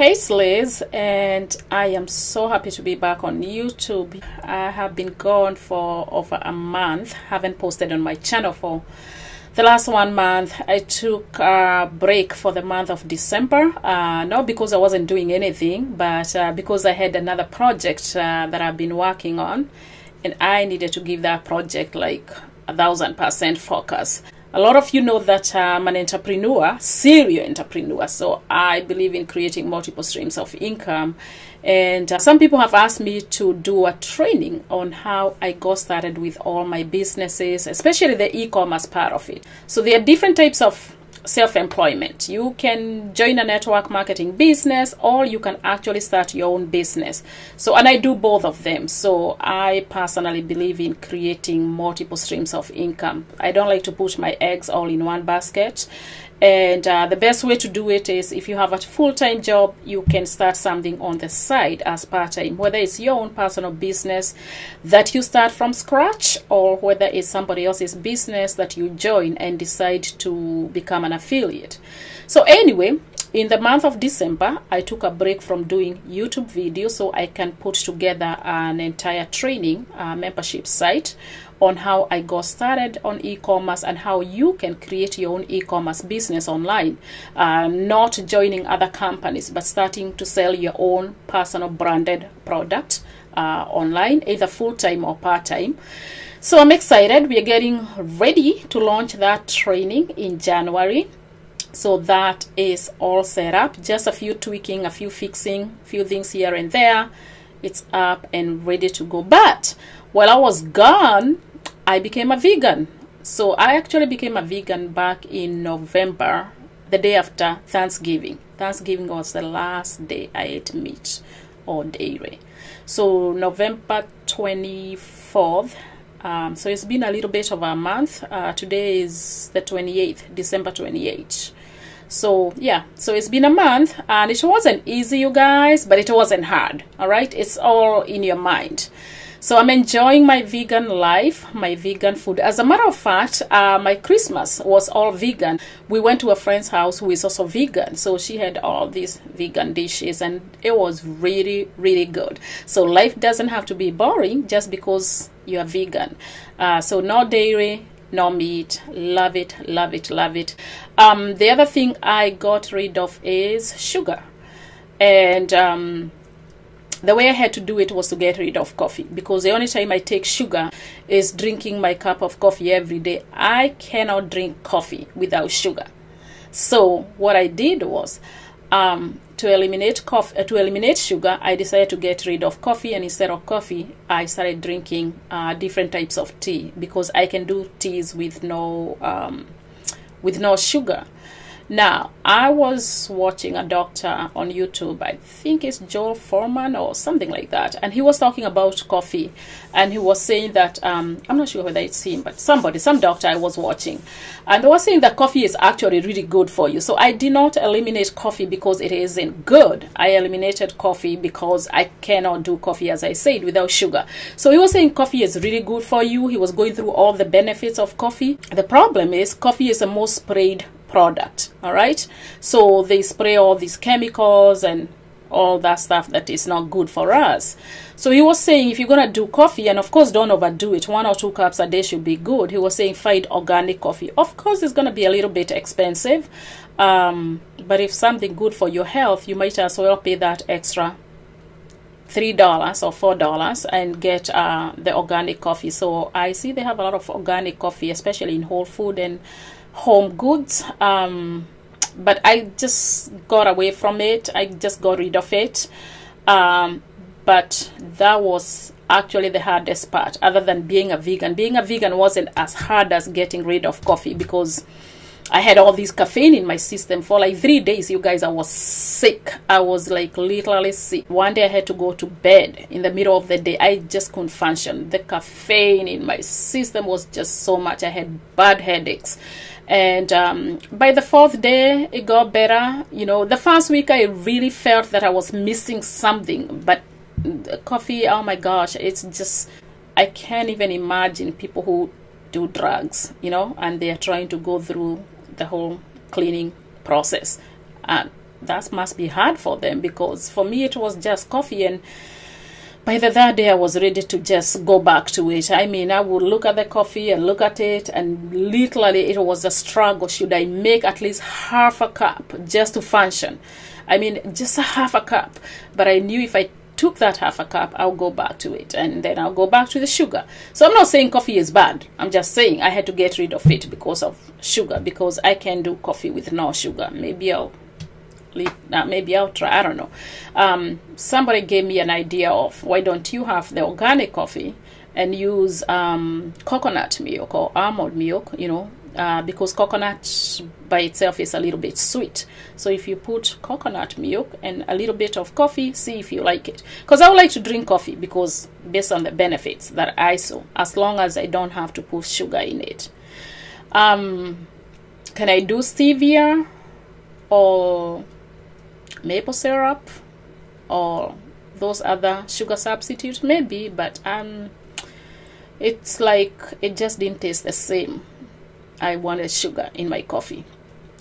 Hey Liz, and I am so happy to be back on YouTube. I have been gone for over a month, haven't posted on my channel for the last 1 month. I took a break for the month of December, not because I wasn't doing anything, but because I had another project that I've been working on, and I needed to give that project like 1000% focus. A lot of you know that I'm an entrepreneur, serial entrepreneur, so I believe in creating multiple streams of income. And some people have asked me to do a training on how I got started with all my businesses, especially the e-commerce part of it. So there are different types of self-employment. You can join a network marketing business, or you can actually start your own business. So, and I do both of them. So I personally believe in creating multiple streams of income. I don't like to put my eggs all in one basket. And the best way to do it is, if you have a full-time job, you can start something on the side as part-time, whether it's your own personal business that you start from scratch, or whether it's somebody else's business that you join and decide to become an affiliate. So anyway, in the month of December, I took a break from doing YouTube videos so I can put together an entire training membership site on how I got started on e-commerce and how you can create your own e-commerce business online, not joining other companies, but starting to sell your own personal branded product online, either full-time or part-time. So I'm excited. We are getting ready to launch that training in January. So that is all set up, just a few tweaking, a few fixing, a few things here and there. It's up and ready to go. But while I was gone, I became a vegan. So I actually became a vegan back in November, the day after Thanksgiving. Thanksgiving was the last day I ate meat or dairy. So November 24th. So it's been a little bit of a month. Today is the 28th, December 28th. So yeah, so it's been a month, and it wasn't easy, you guys, but it wasn't hard. All right, it's all in your mind. So I'm enjoying my vegan life, my vegan food. As a matter of fact, my Christmas was all vegan. We went to a friend's house who is also vegan. So she had all these vegan dishes, and it was really, really good. So life doesn't have to be boring just because you are vegan. So no dairy, no meat. Love it, love it, love it. The other thing I got rid of is sugar. And the way I had to do it was to get rid of coffee, because the only time I take sugar is drinking my cup of coffee every day. I cannot drink coffee without sugar. So what I did was to eliminate sugar, I decided to get rid of coffee, and instead of coffee, I started drinking different types of tea, because I can do teas with no sugar. Now, I was watching a doctor on YouTube, I think it's Joel Foreman or something like that, and he was talking about coffee, and he was saying that, I'm not sure whether it's him, but some doctor I was watching, and they were saying that coffee is actually really good for you. So I did not eliminate coffee because it isn't good. I eliminated coffee because I cannot do coffee, as I said, without sugar. So he was saying coffee is really good for you. He was going through all the benefits of coffee. The problem is coffee is the most sprayed product. All right, so they spray all these chemicals and all that stuff that is not good for us. So he was saying, if you're gonna do coffee, and of course don't overdo it, 1 or 2 cups a day should be good. He was saying find organic coffee. Of course it's gonna be a little bit expensive, but if something good for your health, you might as well pay that extra $3 or $4 and get the organic coffee. So I see they have a lot of organic coffee, especially in Whole Food and Home Goods, but I just got away from it. I just got rid of it, but that was actually the hardest part, other than being a vegan. Being a vegan wasn't as hard as getting rid of coffee, because I had all this caffeine in my system for like 3 days. You guys, I was sick. I was like literally sick. One day I had to go to bed in the middle of the day. I just couldn't function. The caffeine in my system was just so much. I had bad headaches. And by the 4th day, it got better. You know, the first week I really felt that I was missing something. But coffee, oh my gosh, it's just, I can't even imagine people who do drugs, you know, and they are trying to go through the whole cleaning process. that must be hard for them, because for me it was just coffee, and by the third day I was ready to just go back to it. I mean, I would look at the coffee and look at it, and literally it was a struggle. Should I make at least half a cup just to function? I mean, just a half a cup. But I knew if I took that half a cup, I'll go back to it, and then I'll go back to the sugar. So I'm not saying coffee is bad. I'm just saying I had to get rid of it because of sugar, because I can do coffee with no sugar. Maybe I'll try, I don't know. Somebody gave me an idea of, why don't you have the organic coffee and use coconut milk or almond milk, you know, because coconut by itself is a little bit sweet. So if you put coconut milk and a little bit of coffee, see if you like it. Because I would like to drink coffee, because based on the benefits that I saw, as long as I don't have to put sugar in it. Can I do stevia or maple syrup or those other sugar substitutes? Maybe, but it's like it just didn't taste the same. I wanted sugar in my coffee.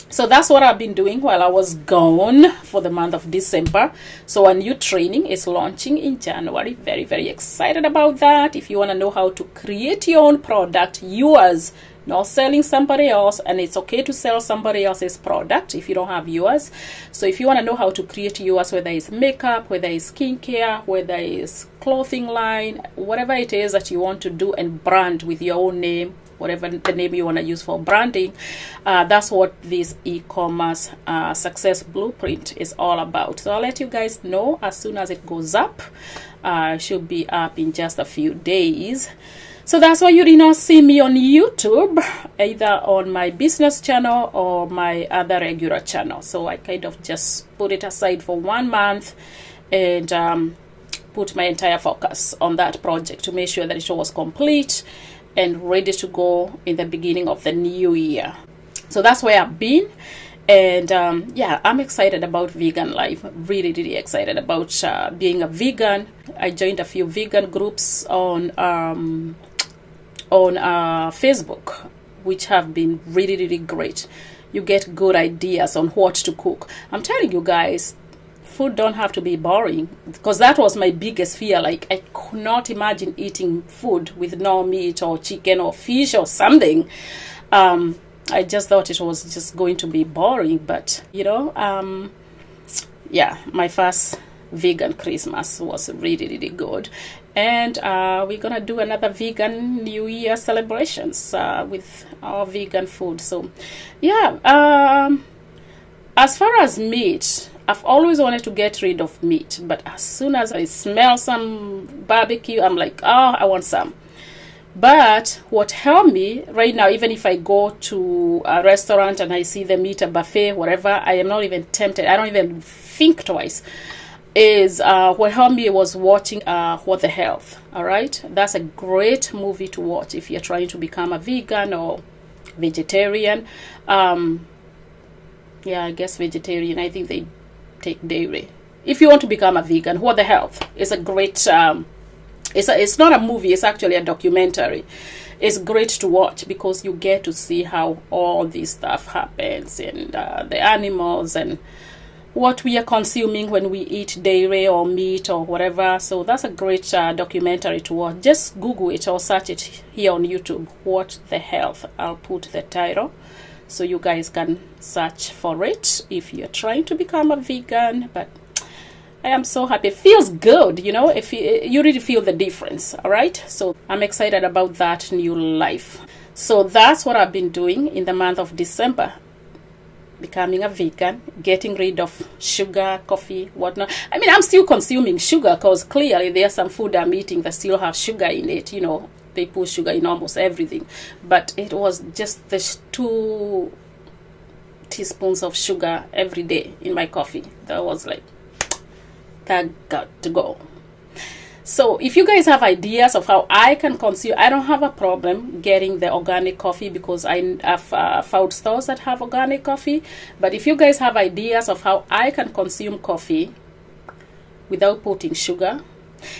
So that's what I've been doing while I was gone for the month of December. So a new training is launching in January. Very, very excited about that. If you want to know how to create your own product, yours, not selling somebody else, and it's okay to sell somebody else's product if you don't have yours. So if you want to know how to create yours, whether it's makeup, whether it's skincare, whether it's clothing line, whatever it is that you want to do and brand with your own name, whatever the name you want to use for branding, that's what this e-commerce success blueprint is all about. So I'll let you guys know as soon as it goes up. It should be up in just a few days. So that's why you did not see me on YouTube, either on my business channel or my other regular channel. So I kind of just put it aside for 1 month and put my entire focus on that project to make sure that it was complete and ready to go in the beginning of the new year. So that's where I've been. And yeah, I'm excited about vegan life. Really, really excited about being a vegan. I joined a few vegan groups on Facebook, which have been really, really great. You get good ideas on what to cook. I'm telling you guys, food don't have to be boring, because that was my biggest fear. Like, I could not imagine eating food with no meat or chicken or fish or something. I just thought it was just going to be boring. But you know, yeah, my first vegan Christmas was really, really good. And we're gonna do another vegan New Year celebrations with our vegan food. So yeah, as far as meat, I've always wanted to get rid of meat, but as soon as I smell some barbecue, I'm like, oh, I want some. But what helped me right now, even if I go to a restaurant and I see the meat, a buffet, whatever, I am not even tempted. I don't even think twice. Is what helped me was watching What the Health. All right, that's a great movie to watch if you're trying to become a vegan or vegetarian. Yeah, I guess vegetarian. I think they take dairy. If you want to become a vegan, What the Health is a great. It's not a movie. It's actually a documentary. It's great to watch because you get to see how all this stuff happens, and the animals and what we are consuming when we eat dairy or meat or whatever. So that's a great documentary to watch. Just Google it or search it here on YouTube, What the Health. I'll put the title so you guys can search for it if you're trying to become a vegan. But I am so happy. It feels good, you know, if you really feel the difference. All right, so I'm excited about that new life. So that's what I've been doing in the month of December. Becoming a vegan, getting rid of sugar, coffee, whatnot. I mean, I'm still consuming sugar because clearly there's some food I'm eating that still have sugar in it. You know, they put sugar in almost everything. But it was just the 2 teaspoons of sugar every day in my coffee. That was like, that got to go. So if you guys have ideas of how I can consume, I don't have a problem getting the organic coffee because I have found stores that have organic coffee. But if you guys have ideas of how I can consume coffee without putting sugar,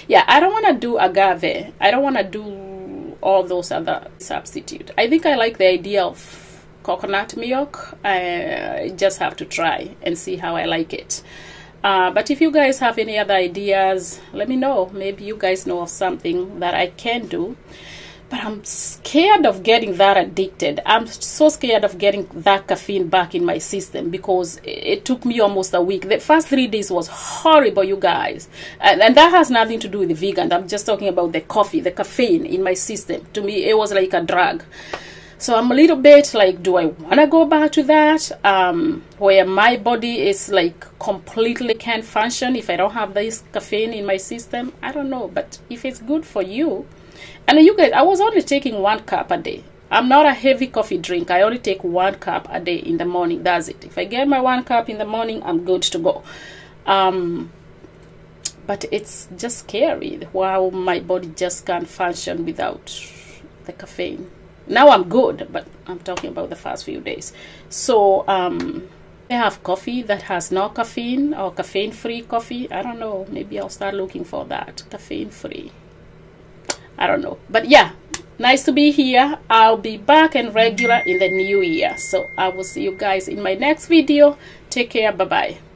yeah, I don't want to do agave. I don't want to do all those other substitutes. I think I like the idea of coconut milk. I just have to try and see how I like it. But if you guys have any other ideas, let me know. Maybe you guys know of something that I can do. But I'm scared of getting that addicted. I'm so scared of getting that caffeine back in my system, because it took me almost a week. The first 3 days was horrible, you guys. And that has nothing to do with the vegan. I'm just talking about the coffee, the caffeine in my system. To me, it was like a drug. So I'm a little bit like, do I want to go back to that? Where my body is like completely can't function if I don't have this caffeine in my system? I don't know. But if it's good for you, and you guys, I was only taking 1 cup a day. I'm not a heavy coffee drinker. I only take 1 cup a day in the morning. That's it. If I get my 1 cup in the morning, I'm good to go. But it's just scary how my body just can't function without the caffeine. Now I'm good, but I'm talking about the first few days. So I have coffee that has no caffeine, or caffeine-free coffee. I don't know. Maybe I'll start looking for that. Caffeine-free. I don't know. But yeah, nice to be here. I'll be back and regular in the new year. So I will see you guys in my next video. Take care. Bye-bye.